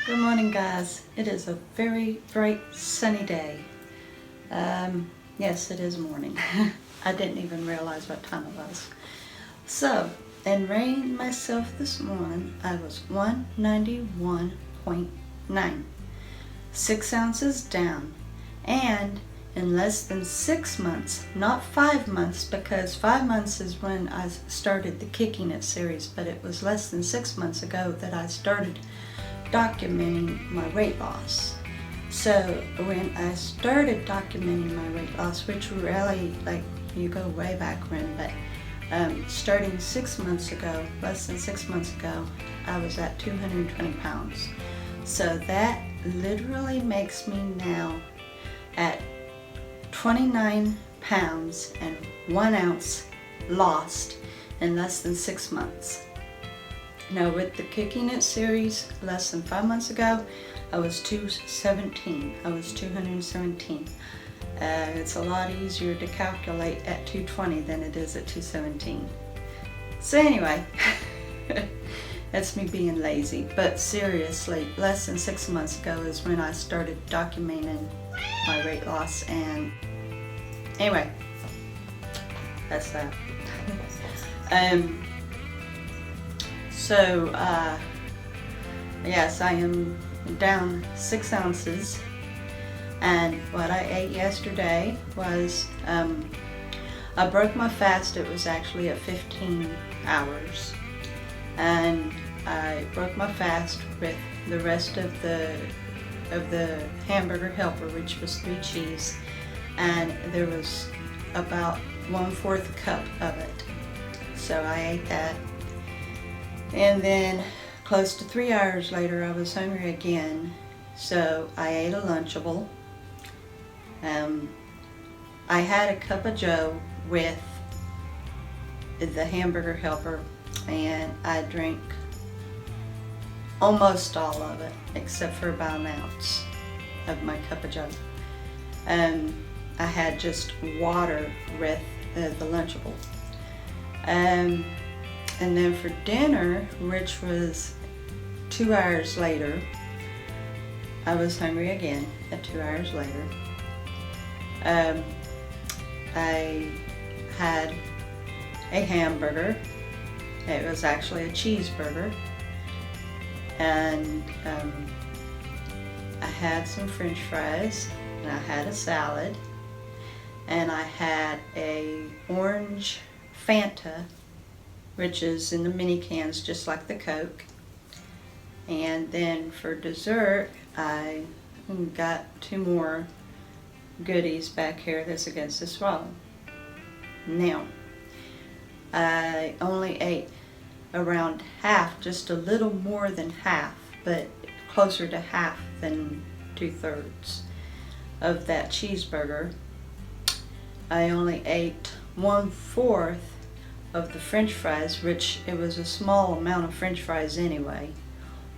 Good morning, guys. It is a very bright sunny day. Yes, it is morning. I didn't even realize what time it was. So, in weighing myself this morning, I was 191.9, 6 ounces down, and in less than 6 months, not 5 months, because 5 months is when I started the Kicking It series, but it was less than 6 months ago that I started documenting my weight loss. So when I started documenting my weight loss, which really, like, you go way back when, but starting 6 months ago, less than 6 months ago, I was at 220 pounds. So that literally makes me now at 29 pounds and 1 ounce lost in less than 6 months. Now with the Kicking It series, less than 5 months ago, I was 217. I was 217. It's a lot easier to calculate at 220 than it is at 217. So anyway, that's me being lazy. But seriously, less than 6 months ago is when I started documenting my weight loss. And anyway, that's that. So, yes, I am down 6 ounces, and what I ate yesterday was, I broke my fast. It was actually at 15 hours, and I broke my fast with the rest of the hamburger helper, which was 3 cheese, and there was about 1/4 cup of it. So I ate that. And then close to 3 hours later, I was hungry again, so I ate a Lunchable. I had a cup of Joe with the hamburger helper, and I drank almost all of it, except for about 1 ounce of my cup of Joe. I had just water with the Lunchable. And then for dinner, which was 2 hours later, I was hungry again at 2 hours later. I had a hamburger. It was actually a cheeseburger. And I had some French fries, and I had a salad, and I had a orange Fanta, which is in the mini cans, just like the Coke. And then for dessert, I got 2 more goodies back here that's against this wall. Now, I only ate around half, just a little more than half, but closer to half than 2/3 of that cheeseburger. I only ate 1/4 of the French fries, which it was a small amount of French fries anyway,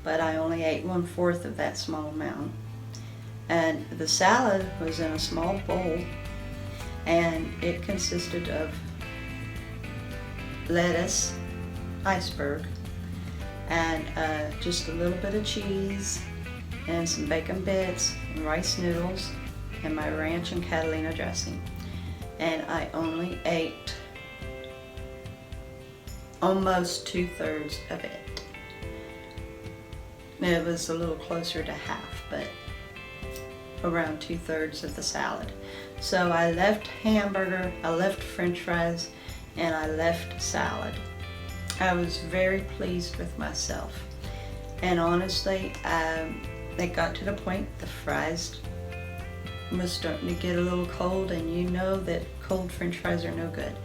but I only ate 1/4 of that small amount. And the salad was in a small bowl, and it consisted of lettuce, iceberg, and just a little bit of cheese, and some bacon bits, and rice noodles, and my ranch and Catalina dressing. And I only ate almost 2/3 of it. It was a little closer to half, but around 2/3 of the salad. So I left hamburger, I left French fries, and I left salad. I was very pleased with myself. And honestly, it got to the point the fries was starting to get a little cold, and you know that cold French fries are no good.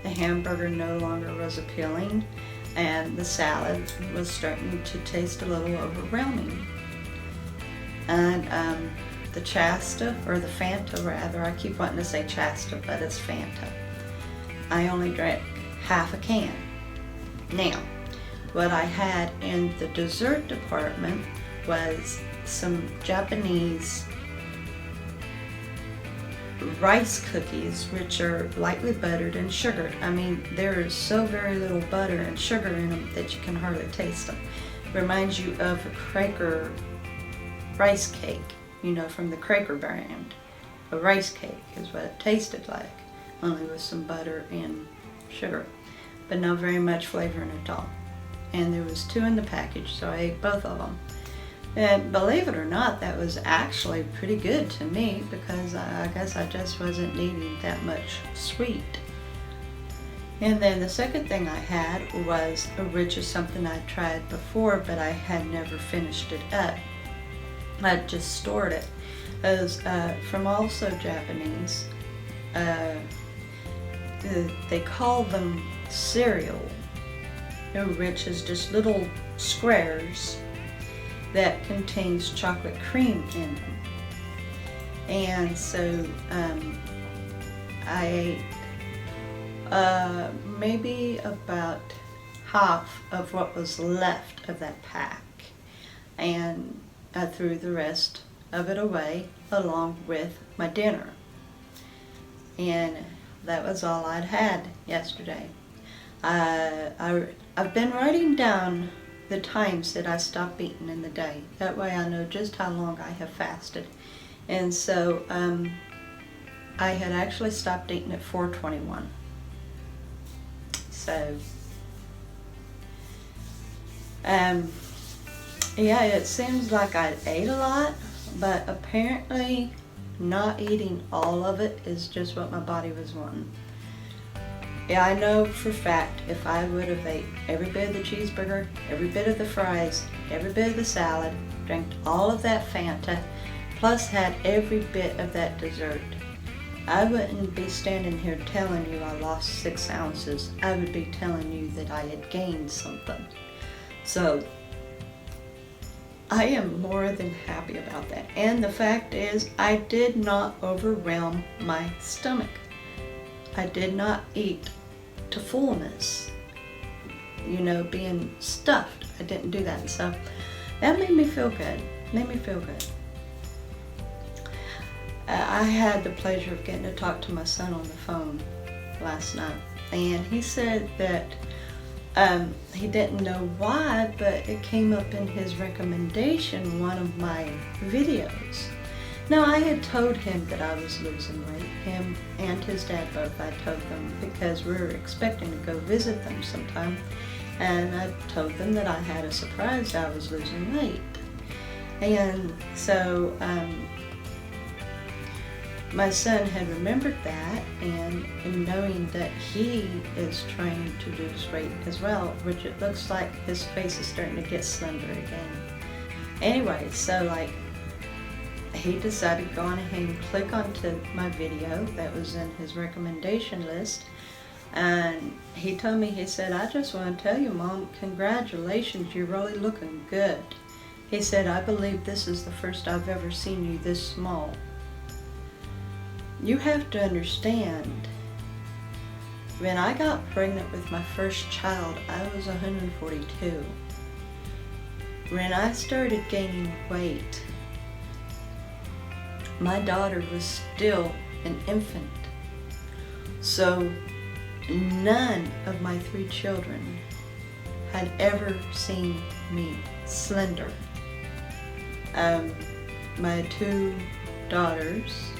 The hamburger no longer was appealing, and the salad was starting to taste a little overwhelming. And the Chasta, or the Fanta rather, I keep wanting to say Chasta, but it's Fanta, I only drank half a can. Now, what I had in the dessert department was some Japanese rice cookies, which are lightly buttered and sugared. I mean, there is so very little butter and sugar in them that you can hardly taste them. Reminds you of a Quaker rice cake, from the Cracker brand. A rice cake is what it tasted like, only with some butter and sugar, but not very much flavoring at all. And there was 2 in the package, so I ate both of them. And believe it or not, that was actually pretty good to me, because I guess I just wasn't needing that much sweet. And then the second thing I had was, which is something I'd tried before, but I had never finished it up. I'd just stored it. It was from also Japanese. They call them cereal, which is just little squares that contains chocolate cream in them. And so I ate maybe about half of what was left of that pack, and I threw the rest of it away along with my dinner. And that was all I'd had yesterday. I've been writing down the times that I stop eating in the day. That way I know just how long I have fasted. And so I had actually stopped eating at 4:21. So yeah, it seems like I ate a lot, but apparently not eating all of it is just what my body was wanting. Yeah, I know for a fact if I would have ate every bit of the cheeseburger, every bit of the fries, every bit of the salad, drank all of that Fanta, plus had every bit of that dessert, I wouldn't be standing here telling you I lost 6 ounces. I would be telling you that I had gained something. So I am more than happy about that. And the fact is, I did not overwhelm my stomach. I did not eat to fullness, being stuffed. I didn't do that. So that made me feel good. I had the pleasure of getting to talk to my son on the phone last night, and he said that he didn't know why, but it came up in his recommendation, one of my videos. Now, I had told him that I was losing weight. Him and his dad both, I told them, because we were expecting to go visit them sometime. And I told them that I had a surprise, I was losing weight. And so my son had remembered that, and in knowing that he is trying to lose weight as well, which it looks like his face is starting to get slender again. Anyway, so he decided to go on ahead and click onto my video that was in his recommendation list, and he told me, he said, "I just want to tell you, Mom, congratulations, you're really looking good." He said, "I believe this is the first I've ever seen you this small." You have to understand, when I got pregnant with my first child, I was 142. When I started gaining weight, my daughter was still an infant. So none of my 3 children had ever seen me slender. My 2 daughters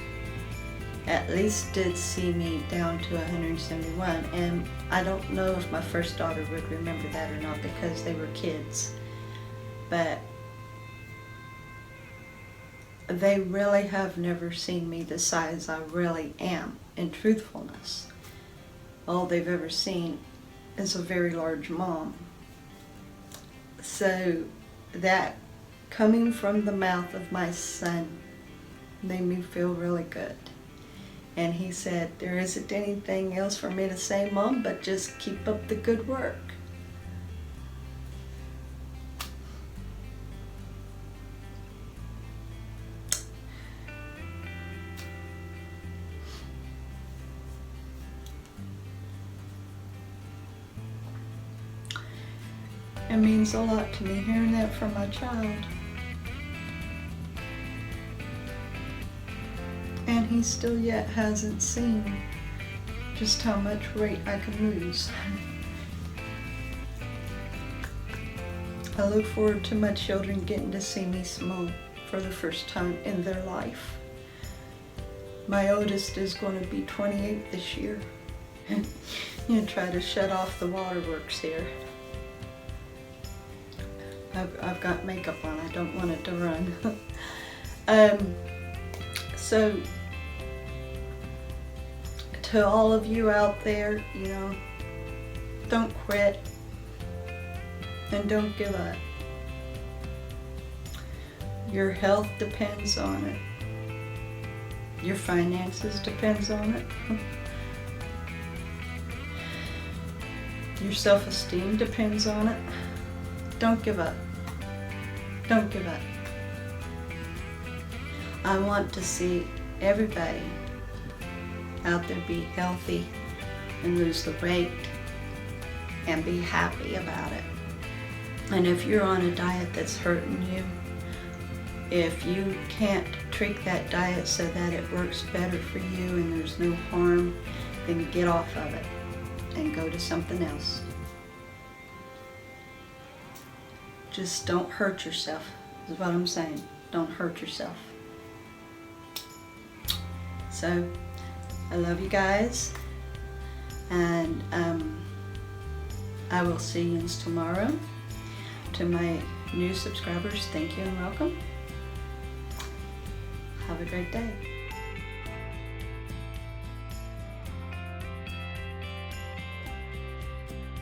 at least did see me down to 171, and I don't know if my first daughter would remember that or not, because they were kids, but they really have never seen me the size I really am, in truthfulness. All they've ever seen is a very large mom. So that coming from the mouth of my son made me feel really good. And he said, "There isn't anything else for me to say, Mom, but just keep up the good work." It means a lot to me hearing that from my child. And he still yet hasn't seen just how much weight I can lose. I look forward to my children getting to see me small for the first time in their life. My oldest is going to be 28 this year. You try to shut off the waterworks here. I've got makeup on. I don't want it to run. So to all of you out there, you know, don't quit and don't give up. Your health depends on it. Your finances depends on it. Your self-esteem depends on it. Don't give up. Don't give up. I want to see everybody out there be healthy and lose the weight and be happy about it. And if you're on a diet that's hurting you, if you can't tweak that diet so that it works better for you and there's no harm, then get off of it and go to something else. Just don't hurt yourself, is what I'm saying. Don't hurt yourself. So, I love you guys, and I will see you tomorrow. To my new subscribers, thank you and welcome. Have a great day.